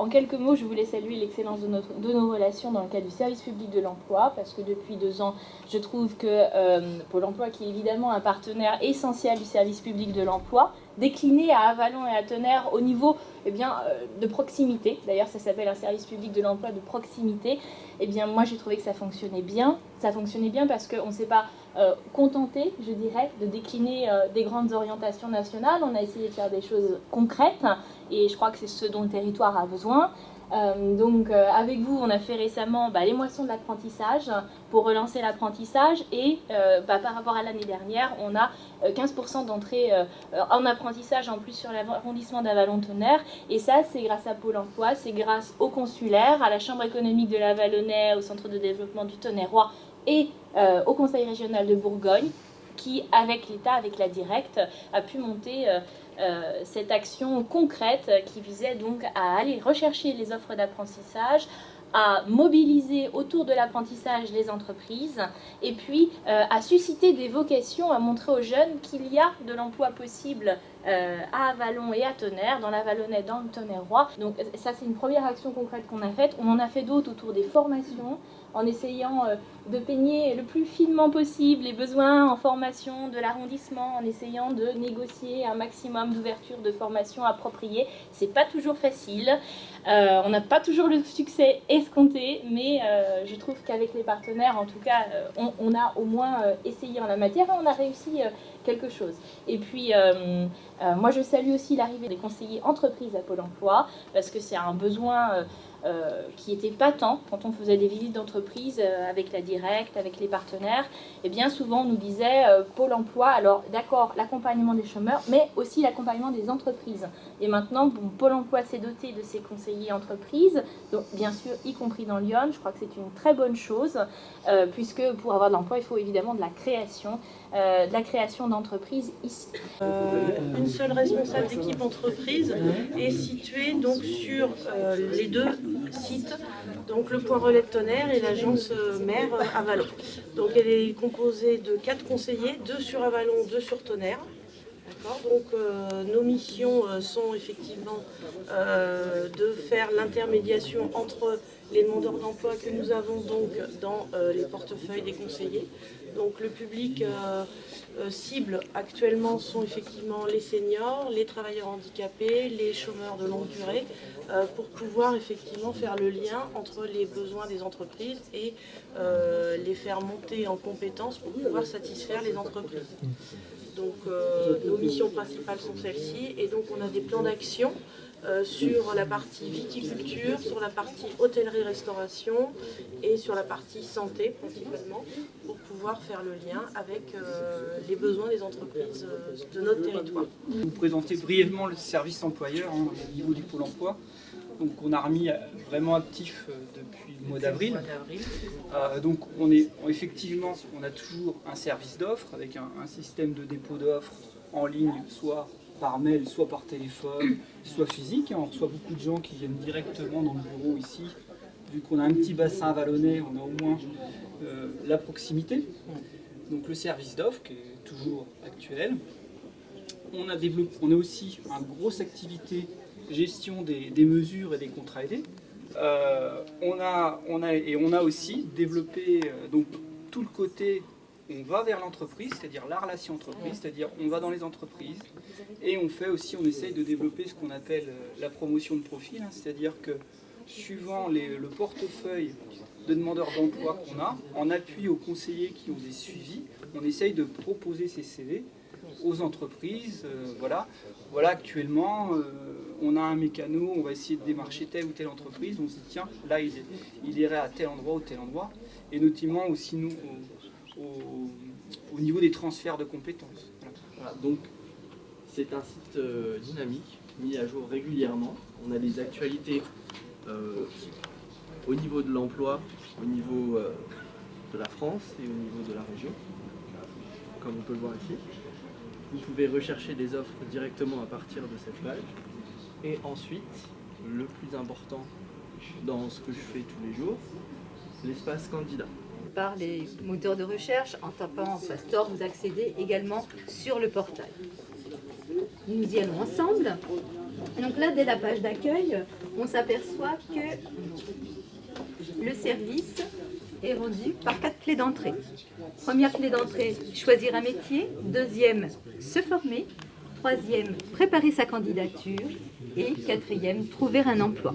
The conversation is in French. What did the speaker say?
En quelques mots, je voulais saluer l'excellence de nos relations dans le cadre du service public de l'emploi, parce que depuis 2 ans, je trouve que Pôle emploi, qui est évidemment un partenaire essentiel du service public de l'emploi, décliné à Avallon et à Tonnerre au niveau de proximité, d'ailleurs ça s'appelle un service public de l'emploi de proximité, moi j'ai trouvé que ça fonctionnait bien parce qu'on ne s'est pas contenté, je dirais, de décliner des grandes orientations nationales. On a essayé de faire des choses concrètes et je crois que c'est ce dont le territoire a besoin. Avec vous, on a fait récemment les moissons de l'apprentissage pour relancer l'apprentissage et par rapport à l'année dernière, on a 15% d'entrée en apprentissage en plus sur l'arrondissement d'Avallon-Tonnerre, et ça c'est grâce à Pôle emploi, c'est grâce au consulaire, à la Chambre économique de l'Avallonnais, au Centre de développement du Tonnerrois et au Conseil régional de Bourgogne qui, avec l'État, avec la Directe, a pu monter cette action concrète qui visait donc à aller rechercher les offres d'apprentissage, à mobiliser autour de l'apprentissage les entreprises et puis à susciter des vocations, à montrer aux jeunes qu'il y a de l'emploi possible à Avallon et à Tonnerre, dans l'Avallonnais, dans le Tonnerrois. Donc ça c'est une première action concrète qu'on a faite. On en a fait d'autres autour des formations, en essayant de peigner le plus finement possible les besoins en formation de l'arrondissement, en essayant de négocier un maximum d'ouverture de formation appropriée. C'est pas toujours facile, on n'a pas toujours le succès escompté, mais je trouve qu'avec les partenaires, en tout cas, on a au moins essayé en la matière et on a réussi quelque chose. Et puis, moi je salue aussi l'arrivée des conseillers entreprises à Pôle emploi, parce que c'est un besoin qui était patent quand on faisait des visites d'entreprise avec la Directe, avec les partenaires. Et bien souvent on nous disait Pôle emploi, alors d'accord, l'accompagnement des chômeurs, mais aussi l'accompagnement des entreprises. Et maintenant, Pôle emploi s'est doté de ses conseillers entreprises, donc bien sûr y compris dans Lyon. Je crois que c'est une très bonne chose, puisque pour avoir de l'emploi, il faut évidemment de la création d'entreprises ici. Une seule responsable d'équipe entreprise est située donc sur les 2 sites, donc le point relais de Tonnerre et l'agence mère Avallon. Donc elle est composée de 4 conseillers, 2 sur Avallon, 2 sur Tonnerre. Donc nos missions sont effectivement de faire l'intermédiation entre les demandeurs d'emploi que nous avons donc dans les portefeuilles des conseillers. Donc le public cible actuellement sont effectivement les seniors, les travailleurs handicapés, les chômeurs de longue durée, pour pouvoir effectivement faire le lien entre les besoins des entreprises et les faire monter en compétences pour pouvoir satisfaire les entreprises. Donc nos missions principales sont celles-ci, et donc on a des plans d'action sur la partie viticulture, sur la partie hôtellerie-restauration et sur la partie santé principalement, pour pouvoir faire le lien avec les besoins des entreprises de notre territoire. Vous présenter brièvement le service employeur au niveau du Pôle emploi. Donc on a remis vraiment actif depuis le mois d'avril. Donc effectivement, on a toujours un service d'offres avec un système de dépôt d'offres en ligne, soit par mail, soit par téléphone, soit physique. On reçoit beaucoup de gens qui viennent directement dans le bureau ici. Vu qu'on a un petit bassin avallonnais, on a au moins la proximité. Donc le service d'offres qui est toujours actuel. On a aussi une grosse activité gestion des mesures et des contrats aidés. On a aussi développé donc tout le côté, on va vers l'entreprise, c'est-à-dire la relation entreprise, c'est-à-dire on va dans les entreprises, et on essaye de développer ce qu'on appelle la promotion de profil, c'est-à-dire que suivant le portefeuille de demandeurs d'emploi qu'on a, en appui aux conseillers qui ont des suivis, on essaye de proposer ces CV aux entreprises. Voilà, actuellement, on a un mécano, on va essayer de démarcher telle ou telle entreprise, on se dit tiens, là il irait à tel endroit ou tel endroit, et notamment aussi nous au niveau des transferts de compétences. Voilà, donc c'est un site dynamique, mis à jour régulièrement. On a des actualités au niveau de l'emploi, au niveau de la France et au niveau de la région, comme on peut le voir ici. Vous pouvez rechercher des offres directement à partir de cette page. Et ensuite, le plus important dans ce que je fais tous les jours, l'espace candidat. Par les moteurs de recherche, en tapant Pastor, vous accédez également sur le portail. Nous y allons ensemble. Donc là, dès la page d'accueil, on s'aperçoit que le service est rendu par 4 clés d'entrée. Première clé d'entrée, choisir un métier. Deuxième, se former. Troisième, préparer sa candidature. Et quatrième, trouver un emploi.